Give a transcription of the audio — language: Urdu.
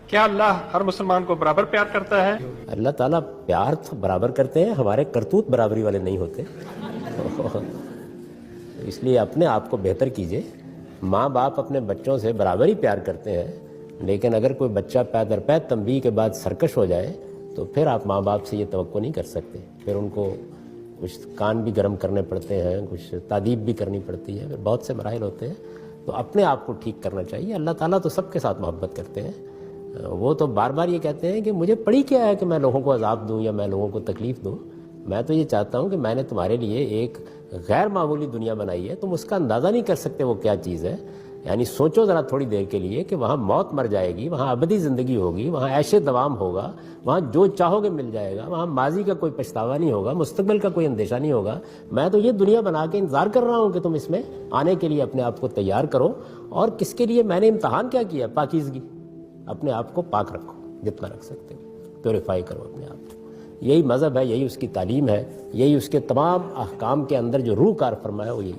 کیا اللہ ہر مسلمان کو برابر پیار کرتا ہے؟ اللہ تعالیٰ پیار تو برابر کرتے ہیں، ہمارے کرتوت برابری والے نہیں ہوتے. اس لیے اپنے آپ کو بہتر کیجئے. ماں باپ اپنے بچوں سے برابر ہی پیار کرتے ہیں، لیکن اگر کوئی بچہ پے در پے تنبیہ کے بعد سرکش ہو جائے تو پھر آپ ماں باپ سے یہ توقع نہیں کر سکتے. پھر ان کو کچھ کان بھی گرم کرنے پڑتے ہیں، کچھ تادیب بھی کرنی پڑتی ہے، پھر بہت سے مراحل ہوتے ہیں. تو اپنے آپ کو ٹھیک کرنا چاہیے. اللہ تعالیٰ تو سب کے ساتھ محبت کرتے ہیں. وہ تو بار بار یہ کہتے ہیں کہ مجھے پڑی کیا ہے کہ میں لوگوں کو عذاب دوں یا میں لوگوں کو تکلیف دوں. میں تو یہ چاہتا ہوں کہ میں نے تمہارے لیے ایک غیر معمولی دنیا بنائی ہے، تم اس کا اندازہ نہیں کر سکتے وہ کیا چیز ہے. یعنی سوچو ذرا تھوڑی دیر کے لیے کہ وہاں موت مر جائے گی، وہاں ابدی زندگی ہوگی، وہاں عیش دوام ہوگا، وہاں جو چاہو گے مل جائے گا، وہاں ماضی کا کوئی پچھتاوا نہیں ہوگا، مستقبل کا کوئی اندیشہ نہیں ہوگا. میں تو یہ دنیا بنا کے انتظار کر رہا ہوں کہ تم اس میں آنے کے لیے اپنے آپ کو تیار کرو. اور کس کے لیے میں نے امتحان کیا کیا؟ پاکیزگی. اپنے آپ کو پاک رکھو جتنا رکھ سکتے ہو، پیوریفائی کرو اپنے آپ کو. یہی مذہب ہے، یہی اس کی تعلیم ہے، یہی اس کے تمام احکام کے اندر جو روح کار فرمایا وہ یہی